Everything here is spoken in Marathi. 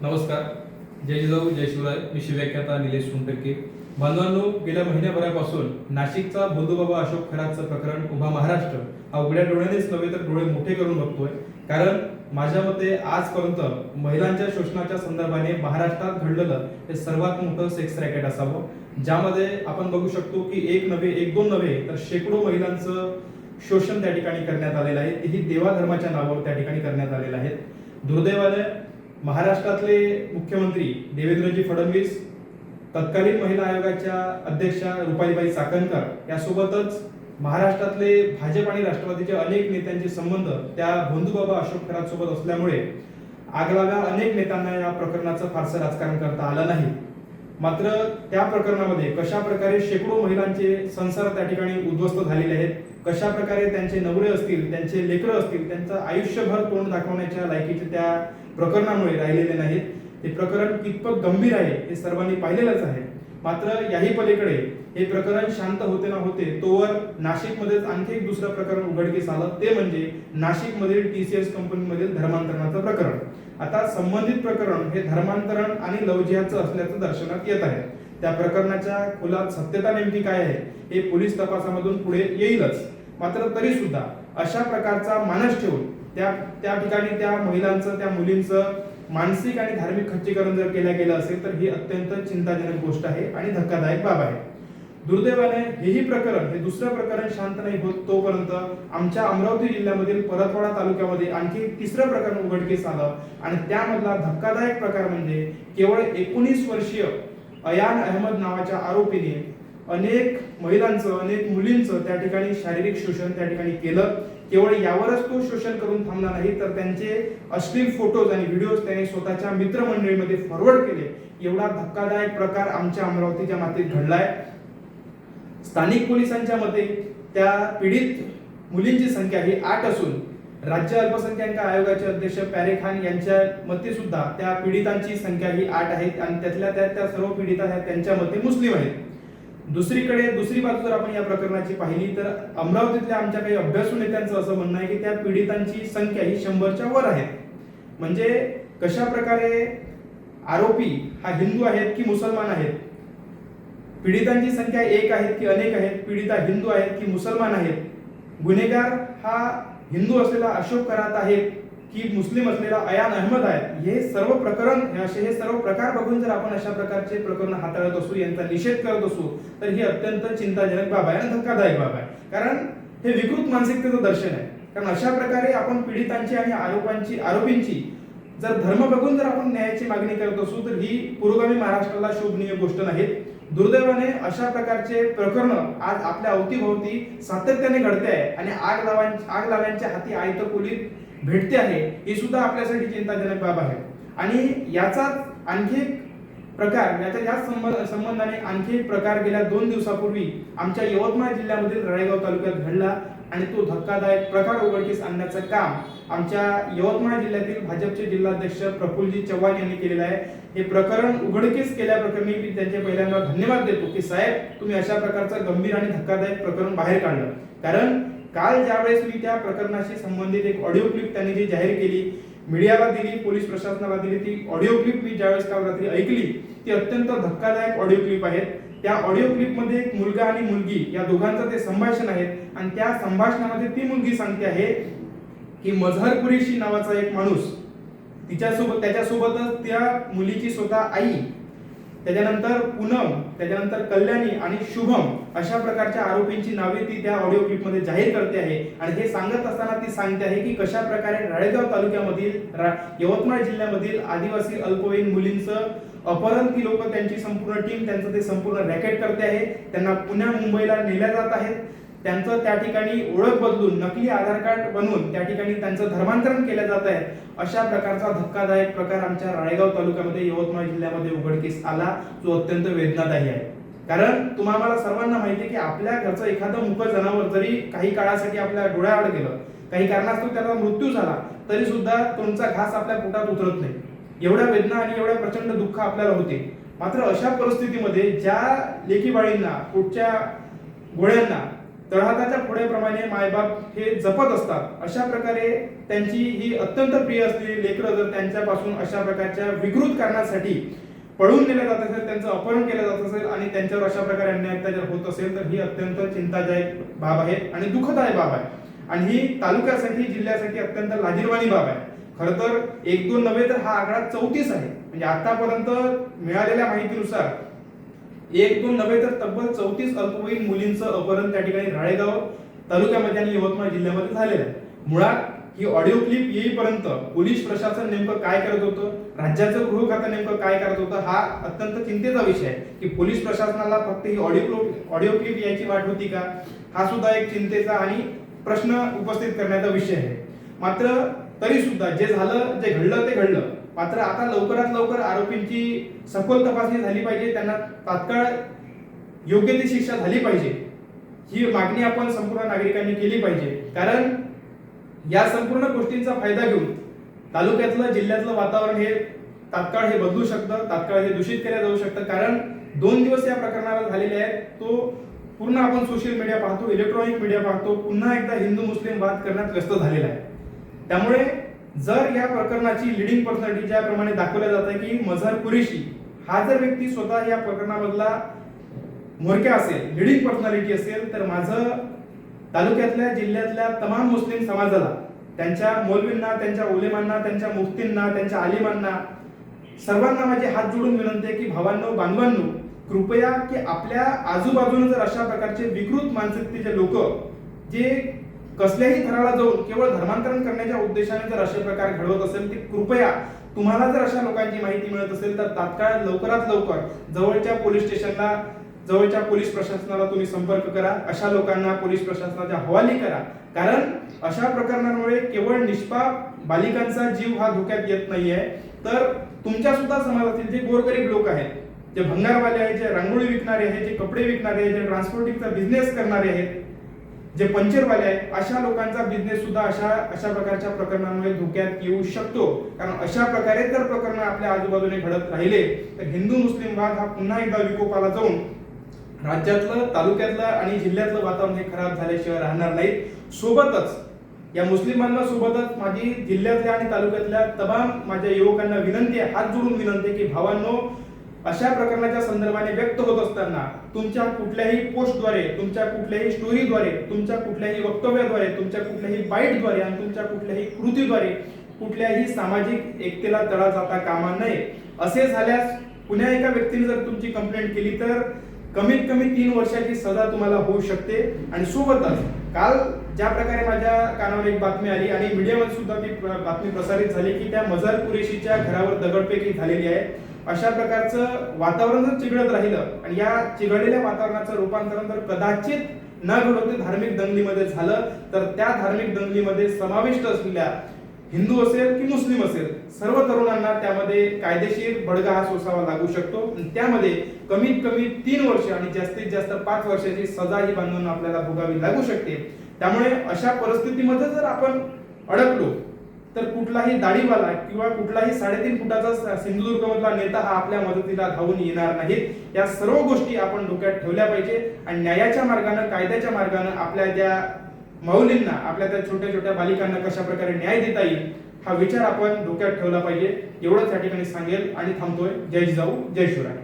नमस्कार. जय जिजाऊ जय शिवराय. मी शिवव्याख्याता निलेश सोनटक्के. बांधवांनो, गेल्या महिन्याभरापासून नाशिकचा बंधुबाबा अशोक खरातचं प्रकरण उभा महाराष्ट्र हा उघड्या डोळ्यानेच नव्हे तर डोळे मोठे करून बघतोय. कारण माझ्या मते आजपर्यंत महिलांच्या शोषणाच्या संदर्भाने महाराष्ट्रात घडलेलं हे सर्वात मोठं सेक्स रॅकेट असावं, ज्यामध्ये आपण बघू शकतो की एक दोन नव्हे तर शेकडो महिलांचं शोषण त्या ठिकाणी करण्यात आलेलं आहे. तेही देवाधर्माच्या नावावर त्या ठिकाणी करण्यात आलेलं आहे. दुर्दैवाने महाराष्ट्रातले मुख्यमंत्री देवेंद्रजी फडणवीस, तत्कालीन महिला आयोगाच्या अध्यक्षा रुपालीबाई चाकणकर यासोबतच महाराष्ट्रातले भाजप आणि राष्ट्रवादीच्या अनेक नेत्यांचे संबंध त्या बंधुबाबा अशोक खरात सोबत असल्यामुळे आगळाव्या अनेक नेत्यांना या प्रकरणाचं फारसं राजकारण करता आलं नाही. मात्र त्या प्रकरणामध्ये कशा प्रकारे शेकडो महिलांचे संसार त्या ठिकाणी उद्ध्वस्त झालेले आहेत, कशा प्रकारे त्यांचे नवरे असतील, त्यांचे लेकरं असतील, त्यांचं आयुष्यभर तोंड दाखवण्याच्या लायकीचे त्या प्रकरणामुळे राहिलेले नाहीत. हे प्रकरण कितपत गंभीर आहे हे सर्वांनी पाहिलेलंच आहे. मात्र याही पलीकडे हे प्रकरण शांत होते ना होते तोवर नाशिकमध्येच आणखी एक दुसरं प्रकरण उघडकीस आलं, ते म्हणजे नाशिकमधील TCS कंपनीमधील धर्मांतरणाचं प्रकरण. आता संबंधित प्रकरण हे धर्मांतरण आणि लवजिहादचं असल्याचं दर्शनात येत आहे. त्या प्रकरणाच्या खोलात सत्यता नेमकी काय आहे हे पोलीस तपासामधून पुढे येईलच. मात्र तरी सुद्धा अशा प्रकारचा मानस ठेवून त्या ठिकाणी त्या महिलांचं, त्या मुलींचं मानसिक आणि धार्मिक खच्चीकरण जर केलं गेलं असेल तर ही अत्यंत चिंताजनक गोष्ट आहे आणि धक्कादायक बाब आहे. दुर्दैवाने हेही प्रकरण, हे दुसरं प्रकरण शांत नाही होत तोपर्यंत आमच्या अमरावती जिल्ह्यामधील परतवाडा तालुक्यामध्ये आणखी तिसरं प्रकरण उघडकीस आलं आणि त्यामधला धक्कादायक प्रकार म्हणजे केवळ 19 वर्षीय अयान अहमद नावाच्या आरोपीने अनेक महिलांचं, अनेक मुलींचं त्या ठिकाणी शारीरिक शोषण त्या ठिकाणी केलं. केवळ यावरच तो शोषण करून थांबला नाही तर त्यांचे अश्लील फोटोज आणि व्हिडिओज त्याने स्वतःच्या मित्रमंडळीमध्ये फॉरवर्ड केले. एवढा धक्कादायक प्रकार आमच्या अमरावतीच्या मातीत घडलाय. स्थानिक पोलिसांच्या मते त्या पीडित मुलींची संख्या ही 8 असून राज्य अल्पसंख्याक आयोगाचे अध्यक्ष प्यारे खान यांच्या मते सुद्धा त्या पीडितांची संख्या ही 8 आहे आणि त्यातल्या त्या सर्व पीडिता त्यांच्या मते मुस्लिम आहेत. दुसरीकडे दुसरी बाजू जर आपण या प्रकरणाची पाहिली तर अमरावतीतल्या आमच्या काही अभ्यासू नेत्यांचं असं म्हणणं आहे की त्या पीडितांची संख्या ही 100च्या वर आहे. म्हणजे कशा प्रकारे आरोपी हा हिंदू आहेत की मुसलमान आहेत, पीडितांची संख्या एक आहेत की अनेक आहेत, पीडिता हिंदू आहेत की मुसलमान आहेत, गुन्हेगार हा हिंदू असलेला अशोक खरात आहे की मुस्लिम असलेला अयान अहमद आहे, हे सर्व प्रकार बघून जर आपण अशा प्रकारचे प्रकरण हाताळत असू, यांचा निषेध करत असू तर ही अत्यंत चिंताजनक बाब आहे आणि धक्कादायक बाब आहे. कारण हे विकृत मानसिकतेचं दर्शन आहे. कारण अशा प्रकारे आपण पीडितांची आणि आरोपींची जर धर्म बघून जर आपण न्यायाची मागणी करत असू तर ही पुरोगामी महाराष्ट्राला शोभनीय गोष्ट नाही. दुर्दैवाने अशा प्रकारचे प्रकरण आज आपल्या अवतीभोवती सातत्याने घडते आहे आणि आग लावांच्या हाती आयतं खोलीत भेटते आहे, ही सुद्धा आपल्यासाठी चिंताजनक बाब आहे. आणि याचाच आणखी एक प्रकार, याच संबंधाने आणखी एक प्रकार गेल्या 2 दिवसापूर्वी आमच्या यवतमाळ जिल्ह्यामधील राळेगाव तालुक्यात घडला आणि तो धक्कादायक प्रकार उघडकीस आणण्याचं काम आमच्या यवतमाळ जिल्ह्यातील भाजपचे जिल्हाध्यक्ष प्रफुल्लजी चव्हाण यांनी केलेलं आहे. हे प्रकरण उघडकीस केल्याप्रकरणी मी त्यांचे पहिल्यांदा धन्यवाद देतो की साहेब, तुम्ही अशा प्रकारचं गंभीर आणि धक्कादायक प्रकरण बाहेर काढलं. कारण काल ज्यावेळेस मी त्या प्रकरणाशी संबंधित एक ऑडिओ क्लिप त्यांनी जी जाहीर केली, मीडियाला दिली, पोलीस प्रशासनाला दिली, ती ऑडिओ क्लिप मी ज्यावेळेस काल रात्री ऐकली ती अत्यंत धक्कादायक ऑडिओ क्लिप आहे. त्या ऑडिओ क्लिप मध्ये एक मुलगा आणि मुलगी या दोघांचं ते संभाषण आहे आणि त्या संभाषणामध्ये ती मुलगी सांगते आहे की मजहर कुरेशी नावाचा एक माणूस त्याच्यासोबतच त्या मुलीची स्वतः आई, त्याच्यानंतर पूनम, त्याच्यानंतर कल्याणी आणि शुभम अशा प्रकारच्या आरोपींची नावे ती त्या ऑडिओ क्लिप मध्ये जाहीर करते आहे. आणि हे सांगत असताना ती सांगते आहे की कशा प्रकारे राळेगाव तालुक्यामधील, यवतमाळ जिल्ह्यामधील आदिवासी अल्पवयीन मुलींचं अपहरण, ती लोक, त्यांची संपूर्ण टीम, त्यांचं ते संपूर्ण रॅकेट करते आहे. त्यांना पुण्या मुंबईला नेल्या जात आहेत. त्यांचं त्या ठिकाणी ओळख बदलून नकली आधार कार्ड बनवून त्या ठिकाणी त्यांचं धर्मांतरण केलं जात आहे. अशा प्रकारचा धक्कादायक प्रकार आमच्या राळेगाव तालुक्यामध्ये, यवतमाळ जिल्ह्यामध्ये उघडकीस आला, जो अत्यंत वेदनादायी आहे. कारण तुम्हाला सर्वांना माहिती आहे की आपल्या घरचं एखादं मुक जनावर जरी काही काळासाठी आपल्या डोळ्याआड गेलं, काही कारणास्तव त्याचा मृत्यू झाला, तरी सुद्धा तुमचा घास आपल्या पोटात उतरत नाही. एवढ्या वेदना आणि एवढ्या प्रचंड दुःख आपल्याला होते. मात्र अशा परिस्थितीमध्ये ज्या लेकीबाळींना, पोटच्या गोळ्यांना तळहाताच्या फोड्याप्रमाणे मायबाप हे जपत असतात. अशा प्रकारे त्यांची ही अत्यंत प्रिय असलेली लेकरं जर त्यांच्यापासून अशा प्रकारच्या विकृत कारणासाठी पळून नेलं जात असेल, त्यांचं अपहरण केलं जात असेल आणि त्यांच्यावर अशा प्रकारे अन्याय अत्याचार होत असेल तर ही अत्यंत चिंतादायक बाब आहे आणि दुःखदायक बाब आहे आणि ही तालुक्यासाठी जिल्ह्यासाठी अत्यंत लाजिरवाणी बाब आहे. खरं तर 1-2 नव्हे तर हा आकडा 34 आहे. म्हणजे आतापर्यंत मिळालेल्या माहितीनुसार 1-2 नव्हे तर तब्बल 34 अल्पवयीन मुलींचं अपहरण त्या ठिकाणी राळेगाव तालुक्यामध्ये आणि यवतमाळ जिल्ह्यामध्ये झालेलं आहे. मुळात ही ऑडिओ क्लिप येईपर्यंत पोलीस प्रशासन नेमकं काय करत होतं, राज्याचं गृह खातं नेमकं काय करत होतं, हा अत्यंत चिंतेचा विषय आहे की पोलीस प्रशासनाला फक्त ही ऑडिओ क्लिप यायची वाट होती का, हा सुद्धा एक चिंतेचा आणि प्रश्न उपस्थित करण्याचा विषय आहे. मात्र तरी सुद्धा जे झालं, जे घडलं ते घडलं. मात्र आता लवकरात लवकर आरोपींची सखोल तपासणी झाली पाहिजे, त्यांना तात्काळ योग्य ती शिक्षा झाली पाहिजे, ही मागणी आपण संपूर्ण नागरिकांनी केली पाहिजे. कारण या संपूर्ण गोष्टींचा फायदा घेऊन तालुक्यातलं जिल्ह्यातलं वातावरण हे तात्काळ हे बदलू शकतं, तात्काळ हे दूषित केलं जाऊ शकतं. कारण 2 दिवस या प्रकरणाला झालेले आहेत. तो पूर्ण आपण सोशल मीडिया पाहतो, इलेक्ट्रॉनिक मीडिया पाहतो, पुन्हा एकदा हिंदू मुस्लिम वाद करण्यात व्यस्त झालेला आहे. त्यामुळे जर या प्रकरणाची लिडिंग पर्सनॅलिटी ज्याप्रमाणे दाखवल्या जात आहे की मझहर कुरेशी हा जर व्यक्ती स्वतः या प्रकरणामधला म्होरक्या असेल, लिडिंग पर्सनॅलिटी असेल, तर माझं तालुक्यातल्या जिल्ह्यातल्या तमाम मुस्लिम समाजाला, त्यांच्या मौलवींना, त्यांच्या उलेमांना, त्यांच्या मुफ्तींना, त्यांच्या आलिमांना, सर्वांना माझी हात जोडून विनंती आहे की भावांनो, बांधवांनो, कृपया की आपल्या आजूबाजूने जर अशा प्रकारचे विकृत मानसिकतेचे लोक जे कसल्याही थराला जाऊन केवळ धर्मांतरण करण्याच्या उद्देशाने जर असे प्रकार घडवत असेल, ते कृपया तुम्हाला जर अशा लोकांची माहिती मिळत असेल तर तात्काळ लवकरात लवकर जवळच्या पोलीस स्टेशनला, जवळच्या पोलीस प्रशासनाला तुम्ही संपर्क करा. अशा लोकांना पोलीस प्रशासनाच्या हवाली करा. कारण अशा प्रकरणांमुळे केवळ निष्पाप बालिकांचा जीव हा धोक्यात येत नाहीये, तर तुमच्या सुद्धा समाजातील जे गोरगरीब लोक आहेत, जे भंगारवाले आहेत, जे रांगोळी विकणारे आहेत, जे कपडे विकणारे आहेत, जे ट्रान्सपोर्टिंगचा बिझनेस करणारे आहेत, जे पंचरवाले आहेत, अशा लोकांचा बिझनेस सुद्धा अशा प्रकारच्या प्रकरणांमुळे धोक्यात येऊ शकतो. कारण अशा प्रकारे जर प्रकरण आपल्या आजूबाजूने घडत राहिले तर हिंदू मुस्लिम वाद हा पुन्हा एकदा विकोपाला जाऊन राज्यातलं, तालुक्यातलं आणि जिल्ह्यातलं वातावरण हे खराब झाल्याशिवाय राहणार नाही. सोबतच या मुस्लिमांना सोबतच माझी जिल्ह्यातल्या आणि तालुक्यातल्या तमाम माझ्या युवकांना विनंती आहे, हात जोडून विनंती आहे की भावांनो, अशा प्रकरणाच्या संदर्भाने व्यक्त होत असताना तुमच्या कुठल्याही पोस्टद्वारे, तुमच्या कुठल्याही स्टोरीद्वारे, तुमच्या कुठल्याही वक्तव्याद्वारे, तुमच्या कुठल्याही बाईटद्वारे आणि तुमच्या कुठल्याही कृतीद्वारे कुठल्याही सामाजिक एकतेला तडा जाता कामा नये. असे झाल्यास पुन्हा एका व्यक्तीने जर तुमची कंप्लेंट केली तर कमीत कमी 3 वर्षाची सजा तुम्हाला होऊ शकते. आणि सोबतच काल ज्या प्रकारे माझ्या कानावर एक बातमी आली आणि मीडियामध्ये सुद्धा ती बातमी प्रसारित झाली की त्या मझहर कुरेशीच्या घरावर दगडफेक झालेली आहे. अशा प्रकारचं वातावरण जर चिघळत राहिलं आणि या चिघळलेल्या वातावरणाचं रूपांतरण जर कदाचित न घडवते धार्मिक दंगलीमध्ये झालं तर त्या धार्मिक दंगलीमध्ये समाविष्ट असलेल्या हिंदू असेल की मुस्लिम असेल, सर्व तरुणांना त्यामध्ये कायदेशीर बडगा हा सोसावा लागू शकतो. त्यामध्ये कमीत कमी 3 वर्ष आणि जास्तीत जास्त 5 वर्षाची सजा ही बांधून आपल्याला भोगावी लागू शकते. त्यामुळे अशा परिस्थितीमध्ये जर आपण अडकलो तर कुठलाही दाढीवाला किंवा कुठलाही 3.5 फुटाचा सिंधुदुर्गमधला नेता हा आपल्या मदतीला धावून येणार नाही. या सर्व गोष्टी आपण डोक्यात ठेवल्या पाहिजे आणि न्यायाच्या मार्गाने, कायद्याच्या मार्गाने आपल्या त्या माऊलींना, आपल्या त्या छोट्या छोट्या बालिकांना कशा प्रकारे न्याय देता येईल हा विचार आपण डोक्यात ठेवला पाहिजे. एवढंच या ठिकाणी सांगेल आणि थांबतोय. जय जिजाऊ, जय शिवराय.